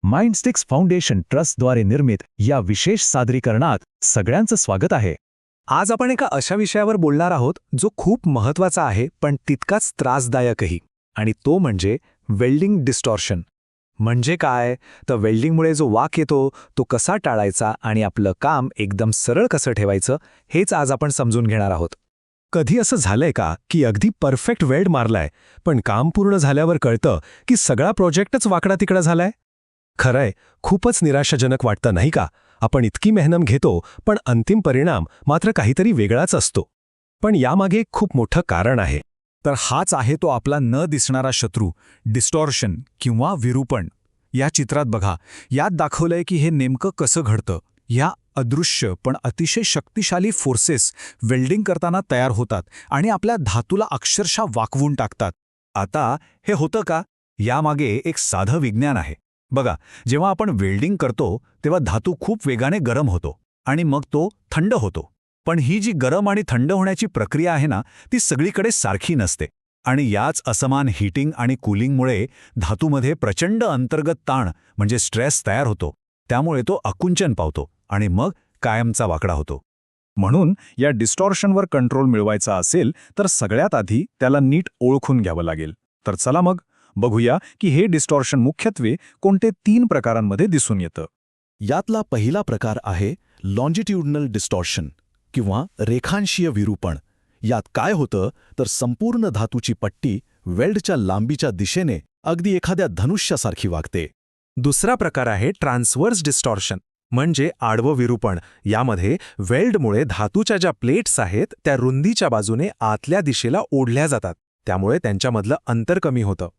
माइंडस्टिक्स foundation ट्रस्टद्वारे निर्मित या विशेष सादरीकरणात सगळ्यांचं स्वागत आहे. आज आपण एका अशा विषयावर बोलणार आहोत जो खूप महत्त्वाचा आहे पण तितकाच त्रासदायकही, आणि तो म्हणजे वेल्डिंग डिस्टॉर्शन. म्हणजे काय? तर वेल्डिंगमुळे जो वाक येतो तो कसा टाळायचा आणि आपलं काम एकदम सरळ कसं ठेवायचं हेच आज आपण समजून घेणार आहोत. कधी असं झालंय का की अगदी परफेक्ट वेल्ड मारलाय पण काम पूर्ण झाल्यावर कळतं की सगळा प्रोजेक्टच वाकडा तिकडा झालाय? खरंय, खूपच निराशाजनक वाटतं नाही का? आपण इतकी मेहनत घेतो पण अंतिम परिणाम मात्र काहीतरी वेगळाच असतो. पण यामागे खूप मोठं कारण आहे. तर हाच आहे तो आपला न दिसणारा शत्रू, डिस्टॉर्शन किंवा विरूपण. या चित्रात बघा, यात दाखवलंय की हे नेमकं कसं घडतं. ह्या अदृश्य पण अतिशय शक्तिशाली फोर्सेस वेल्डिंग करताना तयार होतात आणि आपल्या धातूला अक्षरशः वाकवून टाकतात. आता हे होतं का? यामागे एक साधं विज्ञान आहे. बघा, जेव्हा आपण वेल्डिंग करतो तेव्हा धातू खूप वेगाने गरम होतो आणि मग तो थंड होतो. पण ही जी गरम आणि थंड होण्याची प्रक्रिया आहे ना, ती सगळीकडे सारखी नसते. आणि याच असमान हीटिंग आणि कूलिंगमुळे धातूमध्ये प्रचंड अंतर्गत ताण म्हणजे स्ट्रेस तयार होतो. त्यामुळे तो आकुंचन पावतो आणि मग कायमचा वाकडा होतो. म्हणून या डिस्टॉर्शनवर कंट्रोल मिळवायचा असेल तर सगळ्यात आधी त्याला नीट ओळखून घ्यावं लागेल. तर चला मग बघूया की हे डिस्टॉर्शन मुख्यत्वे कोणते 3 प्रकारांमध्ये दिसून येतं. यातला पहिला प्रकार आहे लॉन्जिट्यूडनल डिस्टॉर्शन किंवा रेखांशीय विरूपण. यात काय होतं तर संपूर्ण धातूची पट्टी वेल्डच्या लांबीच्या दिशेने अगदी एखाद्या धनुष्यासारखी वागते. दुसरा प्रकार आहे ट्रान्सवर्स डिस्टॉर्शन म्हणजे आडवं विरूपण. यामध्ये वेल्डमुळे धातूच्या ज्या प्लेट्स आहेत त्या रुंदीच्या बाजूने आतल्या दिशेला ओढल्या जातात, त्यामुळे त्यांच्यामधलं अंतर कमी होतं.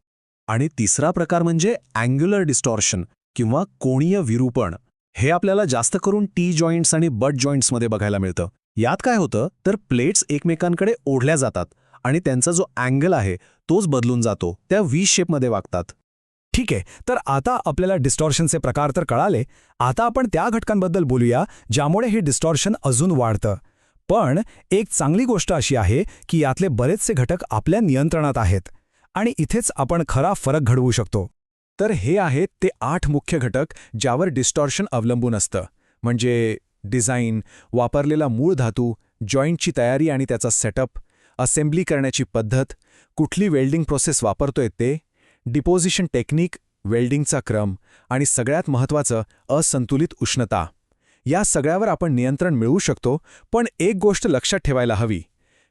आणि तिसरा प्रकार म्हणजे अँग्युलर डिस्टॉर्शन किंवा कोणीय विरूपण. हे आपल्याला जास्त करून टी जॉईंट्स आणि बट जॉईंट्समध्ये बघायला मिळतं. यात काय होतं तर प्लेट्स एकमेकांकडे ओढल्या जातात आणि त्यांचा जो अँगल आहे तोच बदलून जातो, त्या व्ही शेपमध्ये वागतात. ठीक आहे, तर आता आपल्याला डिस्टॉर्शनचे प्रकार तर कळाले. आता आपण त्या घटकांबद्दल बोलूया ज्यामुळे हे डिस्टॉर्शन अजून वाढतं. पण एक चांगली गोष्ट अशी आहे की यातले बरेचसे घटक आपल्या नियंत्रणात आहेत आणि इथेच आपण खरा फरक घडवू शकतो. तर हे आहेत ते 8 मुख्य घटक ज्यावर डिस्टॉर्शन अवलंबून असतं. म्हणजे डिझाईन, वापरलेला मूळ धातू, जॉईंटची तयारी आणि त्याचा सेटअप, असेंब्ली करण्याची पद्धत, कुठली वेल्डिंग प्रोसेस वापरतोय ते, डिपोजिशन टेक्निक, वेल्डिंगचा क्रम आणि सगळ्यात महत्त्वाचं असंतुलित उष्णता. या सगळ्यावर आपण नियंत्रण मिळवू शकतो. पण एक गोष्ट लक्षात ठेवायला हवी,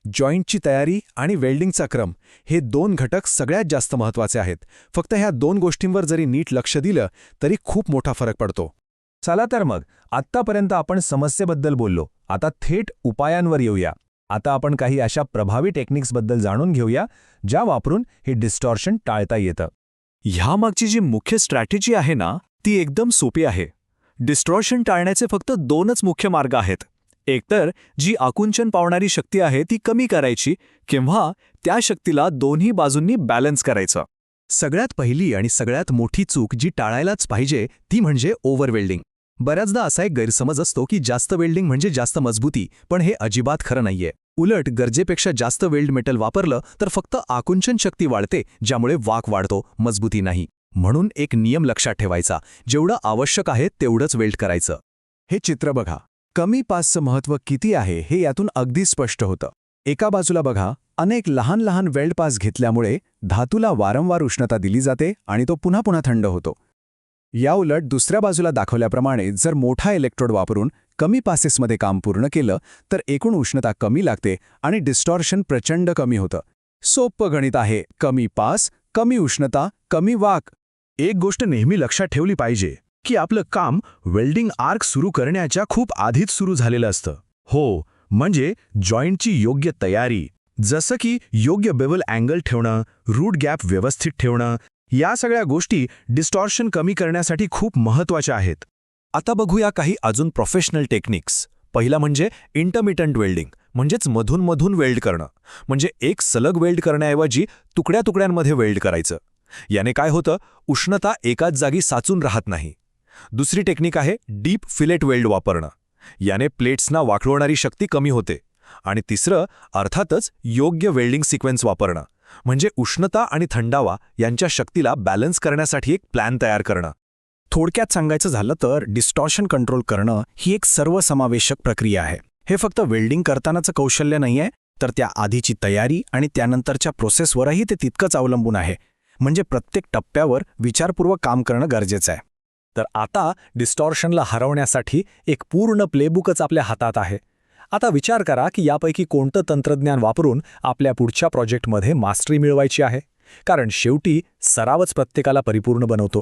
जॉईंटची तयारी आणि वेल्डिंगचा क्रम हे 2 घटक सगळ्यात जास्त महत्त्वाचे आहेत. फक्त ह्या 2 गोष्टींवर जरी नीट लक्ष दिलं तरी खूप मोठा फरक पडतो. चला तर मग, आत्तापर्यंत आपण समस्येबद्दल बोललो, आता थेट उपायांवर येऊया. आता आपण काही अशा प्रभावी टेक्निक्सबद्दल जाणून घेऊया ज्या वापरून हे डिस्टॉर्शन टाळता येतं. ह्यामागची जी मुख्य स्ट्रॅटेजी आहे ना, ती एकदम सोपी आहे. डिस्टॉर्शन टाळण्याचे फक्त 2च मुख्य मार्ग आहेत. एकतर जी आकुंचन पावणारी शक्ती आहे ती कमी करायची किंवा त्या शक्तीला दोन्ही बाजूंनी बॅलन्स करायचं. सगळ्यात पहिली आणि सगळ्यात मोठी चूक जी टाळायलाच पाहिजे ती म्हणजे ओव्हरवेल्डिंग. बऱ्याचदा असा एक गैरसमज असतो की जास्त वेल्डिंग म्हणजे जास्त मजबूती, पण हे अजिबात खरं नाहीये. उलट गरजेपेक्षा जास्त वेल्ड मेटल वापरलं तर फक्त आकुंचन शक्ती वाढते, ज्यामुळे वाक वाढतो, मजबूती नाही. म्हणून एक नियम लक्षात ठेवायचा, जेवढं आवश्यक आहे तेवढंच वेल्ड करायचं. हे चित्र बघा, कमी पासचं महत्त्व किती आहे हे यातून अगदी स्पष्ट होतं. एका बाजूला बघा, अनेक लहान लहान वेल्ड पास घेतल्यामुळे धातूला वारंवार उष्णता दिली जाते आणि तो पुन्हा पुन्हा थंड होतो. याउलट दुसऱ्या बाजूला दाखवल्याप्रमाणे जर मोठा इलेक्ट्रोड वापरून कमी पासेसमध्ये काम पूर्ण केलं तर एकूण उष्णता कमी लागते आणि डिस्टॉर्शन प्रचंड कमी होतं. सोपं गणित आहे, कमी पास, कमी उष्णता, कमी वाक. एक गोष्ट नेहमी लक्षात ठेवली पाहिजे की आपलं काम वेल्डिंग आर्क सुरू करण्याच्या खूप आधीच सुरू झालेलं असतं. हो, म्हणजे जॉईंटची योग्य तयारी, जसं की योग्य बेवल अँगल ठेवणं, रूट गॅप व्यवस्थित ठेवणं, या सगळ्या गोष्टी डिस्टॉर्शन कमी करण्यासाठी खूप महत्त्वाच्या आहेत. आता बघूया काही अजून प्रोफेशनल टेक्निक्स. पहिला म्हणजे इंटरमिटंट वेल्डिंग, म्हणजेच मधून मधून वेल्ड करणं. म्हणजे एक सलग वेल्ड करण्याऐवजी तुकड्या तुकड्यांमध्ये वेल्ड करायचं. याने काय होतं, उष्णता एकाच जागी साचून राहत नाही. दुसरी टेक्निक आहे डीप फिलेट वेल्ड वापरणं. याने प्लेट्सना वाकवणारी शक्ती कमी होते. आणि तिसरं अर्थातच योग्य वेल्डिंग सिक्वेन्स वापरणं, म्हणजे उष्णता आणि थंडावा यांच्या शक्तीला बॅलन्स करण्यासाठी एक प्लॅन तयार करणं. थोडक्यात सांगायचं झालं तर डिस्टॉर्शन कंट्रोल करणं ही एक सर्वसमावेशक प्रक्रिया आहे. हे फक्त वेल्डिंग करतानाचं कौशल्य नाहीये, तर त्या आधीची तयारी आणि त्यानंतरच्या प्रोसेसवरही ते तितकंच अवलंबून आहे. म्हणजे प्रत्येक टप्प्यावर विचारपूर्वक काम करणं गरजेचं आहे. तर आता डिस्टॉर्शनला हरवण्यासाठी एक पूर्ण प्लेबुकच आपल्या हातात आहे. आता विचार करा की यापैकी कोणतं तंत्रज्ञान वापरून आपल्या पुढच्या प्रोजेक्टमध्ये मास्टरी मिळवायची आहे. कारण शेवटी सरावच प्रत्येकाला परिपूर्ण बनवतो.